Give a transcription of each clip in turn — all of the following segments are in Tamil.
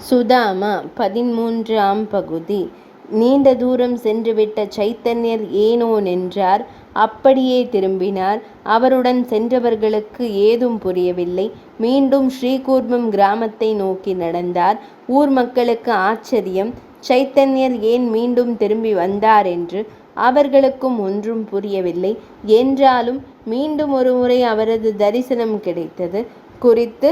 சுதாமா 13ஆம் பகுதி. நீண்ட தூரம் சென்றுவிட்ட சைத்தன்யர் ஏனோ நின்றார். அப்படியே திரும்பினார். அவருடன் சென்றவர்களுக்கு ஏதும் புரியவில்லை. மீண்டும் ஸ்ரீகூர்மம் கிராமத்தை நோக்கி நடந்தார். ஊர் மக்களுக்கு ஆச்சரியம். சைத்தன்யர் ஏன் மீண்டும் திரும்பி வந்தார் என்று. அவர்களுக்கும் ஒன்றும் புரியவில்லை. என்றாலும் மீண்டும் ஒரு முறை அவரது தரிசனம் கிடைத்தது குறித்து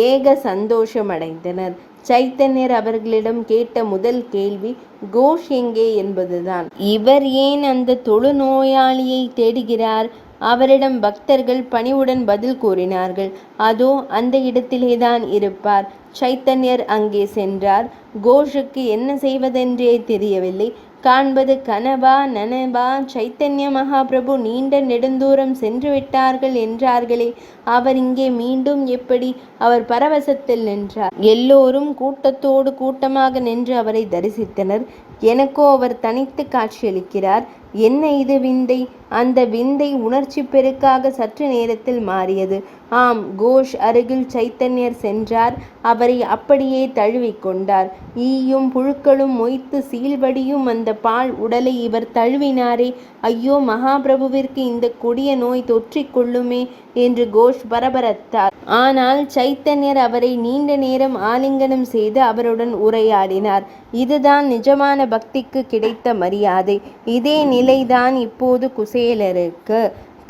ஏக சந்தோஷமடைந்தனர். சைத்தன்யர் அவர்களிடம் கேட்ட முதல் கேள்வி கோஷ் எங்கே என்பதுதான். இவர் ஏன் அந்த தொழுநோயாளியை தேடுகிறார்? அவரிடம் பக்தர்கள் பணிவுடன் பதில் கூறினார்கள். அதோ அந்த இடத்திலேதான் இருப்பார். சைத்தன்யர் அங்கே சென்றார். கோஷுக்கு என்ன செய்வதென்றே தெரியவில்லை. காண்பது கனவா நனவா? சைத்தன்ய மகாபிரபு நீண்ட நெடுந்தூரம் சென்று விட்டார்கள் என்றார்களே, அவர் இங்கே மீண்டும் எப்படி? அவர் பரவசத்தில் நின்றார். எல்லோரும் கூட்டத்தோடு கூட்டமாக நின்று அவரை தரிசித்தனர். எனக்கோ அவர் தனித்து காட்சியளிக்கிறார். என்ன இது விந்தை? அந்த விந்தை உணர்ச்சி பெருக்காக சற்று நேரத்தில் மாறியது. ஆம், கோஷ் அருகில் சைத்தன்யர் சென்றார். அவரை அப்படியே தழுவிக்கொண்டார். ஈயும் புழுக்களும் மொய்த்து சீழ்வடியும் அந்த பால் உடலை இவர் தழுவினாரே. ஐயோ, மகாபிரபுவிற்கு இந்த கொடிய நோய் தொற்றிக்கொள்ளுமே என்று கோஷ் பரபரத்தார். ஆனால் சைத்தன்யர் அவரை நீண்ட நேரம் ஆலிங்கனம் செய்து அவருடன் உரையாடினார். இதுதான் நிஜமான பக்திக்கு கிடைத்த மரியாதை. இதே நிலைதான் இப்போது குசேலருக்கு.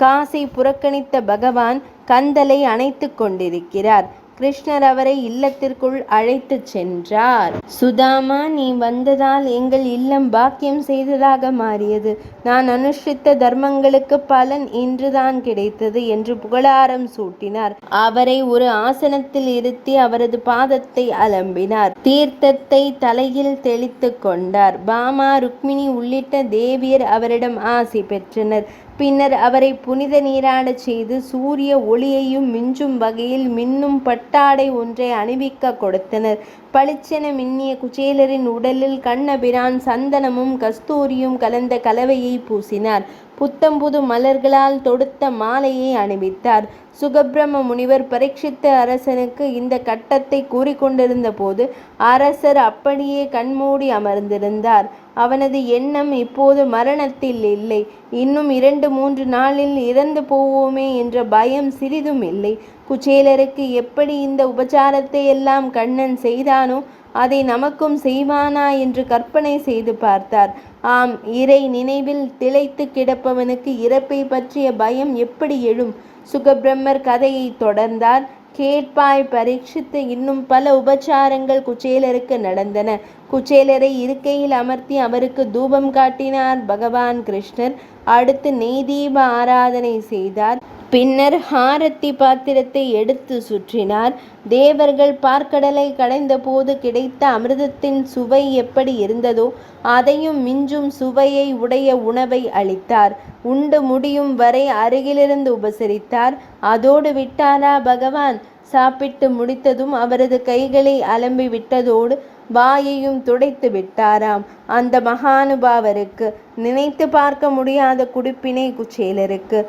காசை புறக்கணித்த பகவான் கந்தலை அணைத்து கொண்டிருக்கிறார். கிருஷ்ணர் அவரை இல்லத்திற்குள் அழைத்து சென்றார். சுதாமா, நீ வந்ததால் எங்கள் இல்லம் பாக்கியம் செய்ததாக மாறியது. நான் அனுஷ்டித்த தர்மங்களுக்கு பலன் இன்றுதான் கிடைத்தது என்று புகழாரம் சூட்டினார். அவரை ஒரு ஆசனத்தில் இருத்தி அவரது பாதத்தை அலம்பினார். தீர்த்தத்தை தலையில் தெளித்து கொண்டார். பாமா, ருக்மிணி உள்ளிட்ட தேவியர் அவரிடம் ஆசி பெற்றனர். பின்னர் அவரை புனித நீராடச் செய்து சூரிய ஒளியையும் மிஞ்சும் வகையில் மின்னும் பட்டாடை ஒன்றை அணிவிக்க கொடுத்தனர். பளிச்சென மின்னிய குச்சேலரின் உடலில் கண்ணபிரான் சந்தனமும் கஸ்தூரியும் கலந்த கலவையை பூசினார். புத்தம்புது மலர்களால் தொடுத்த மாலையை அணிவித்தார். சுகபிரம முனிவர் பரீட்சித்த அரசனுக்கு இந்த கட்டத்தை கூறிக்கொண்டிருந்த போது அரசர் அப்படியே கண்மூடி அமர்ந்திருந்தார். அவனது எண்ணம் இப்போது மரணத்தில் இல்லை. இன்னும் 2-3 நாளில் இறந்து போவோமே என்ற பயம் சிறிதும் இல்லை. குச்சேலருக்கு எப்படி இந்த உபச்சாரத்தை எல்லாம் கண்ணன் செய்தானோ அதை நமக்கும் செய்வானா என்று கற்பனை செய்து பார்த்தார். ஆம், இறை நினைவில் திளைத்து கிடப்பவனுக்கு இறப்பை பற்றிய பயம் எப்படி எழும்? சுகபிரம்மர் கதையை தொடர்ந்தார். கேட்பாய் பரீட்சித்து. இன்னும் பல உபச்சாரங்கள் குச்சேலருக்கு நடந்தன. குச்சேலரை இருக்கையில் அமர்த்தி அவருக்கு தூபம் காட்டினார் பகவான் கிருஷ்ணர். அடுத்து நெய்தீப ஆராதனை செய்தார். பின்னர் ஹாரத்தி பாத்திரத்தை எடுத்து சுற்றினார். தேவர்கள் பார்க்கடலை கடைந்த போது கிடைத்த அமிர்தத்தின் சுவை எப்படி இருந்ததோ அதையும் மிஞ்சும் சுவையை உடைய உணவை அளித்தார். உண்டு முடியும் வரை அருகிலிருந்து உபசரித்தார். அதோடு விட்டாரா பகவான்? சாப்பிட்டு முடித்ததும் அவரது கைகளை அலம்பி விட்டதோடு வாயையும் துடைத்து விட்டாராம். அந்த மகானுபாவருக்கு நினைத்து பார்க்க முடியாத குடிப்பினை குச்சேலருக்கு.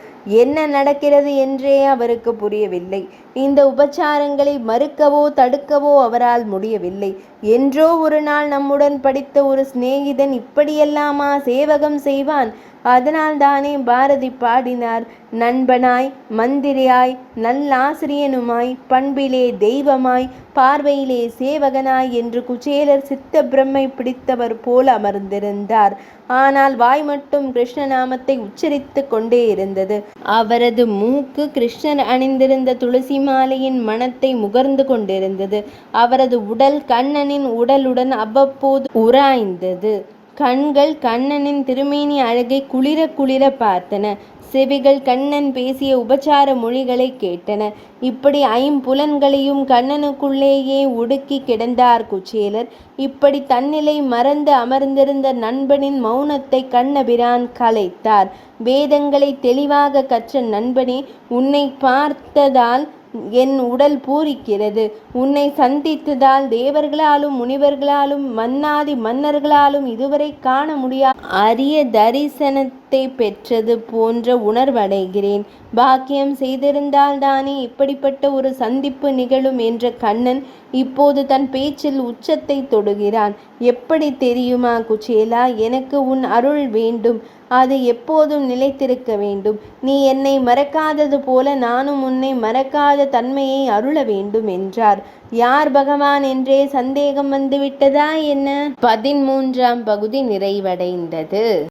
என்ன நடக்கிறது என்றே அவருக்கு புரியவில்லை. இந்த உபச்சாரங்களை மறுக்கவோ தடுக்கவோ அவரால் முடியவில்லை. என்றோ ஒரு நாள் நம்முடன் படித்த ஒரு சிநேகிதன் இப்படியெல்லாமா சேவகம் செய்வான்? அதனால் தானே பாரதி பாடினார், நண்பனாய் மந்திரியாய் நல்லாசிரியனுமாய் பண்பிலே தெய்வமாய் பார்வையிலே சேவகனாய் என்று குச்சேலர் சித்த பிரம்மை பிடித்தவர் போல் அமர்ந்திருந்தார். ஆனால் வாய் மட்டும் கிருஷ்ணநாமத்தை உச்சரித்து கொண்டே இருந்தது. அவரது மூக்கு கிருஷ்ணர் அணிந்திருந்த துளசி மாலையின் மணத்தை முகர்ந்து கொண்டிருந்தது. அவரது உடல் கண்ணனின் உடலுடன் அவ்வப்போது உராய்ந்தது. கண்கள் கண்ணனின் திருமேனி அழகை குளிர குளிர பார்த்தன. செவிகள் கண்ணன் பேசிய உபச்சார மொழிகளை கேட்டன. இப்படி ஐம்புலன்களையும் கண்ணனுக்குள்ளேயே ஒடுக்கி கிடந்தார் குச்சேலர். இப்படி தன்னிலை மறந்து அமர்ந்திருந்த நண்பனின் மௌனத்தை கண்ணபிரான் கலைத்தார். வேதங்களை தெளிவாக கற்ற நண்பனே, உன்னை பார்த்ததால் என் உடல் பூரிக்கிறது. உன்னை சந்தித்ததால் தேவர்களாலும் முனிவர்களாலும் மன்னாதி மன்னர்களாலும் இதுவரை காண முடியாத அரிய தரிசனத்தை பெற்றது போன்ற உணர்வடைகிறேன். பாக்கியம் செய்திருந்தால் தானே இப்படிப்பட்ட ஒரு சந்திப்பு நிகழும் என்ற கண்ணன் இப்போது தன் பேச்சில் உச்சத்தை தொடுகிறான். எப்படி தெரியுமா குச்சேலா, எனக்கு உன் அருள் வேண்டும். அது எப்போதும் நிலைத்திருக்க வேண்டும். நீ என்னை மறக்காதது போல நானும் உன்னை மறக்காத தன்மையை அருள வேண்டும் என்றார். யார் பகவான் என்றே சந்தேகம் வந்துவிட்டதா என்ன? 13ஆம் பகுதி நிறைவடைந்தது.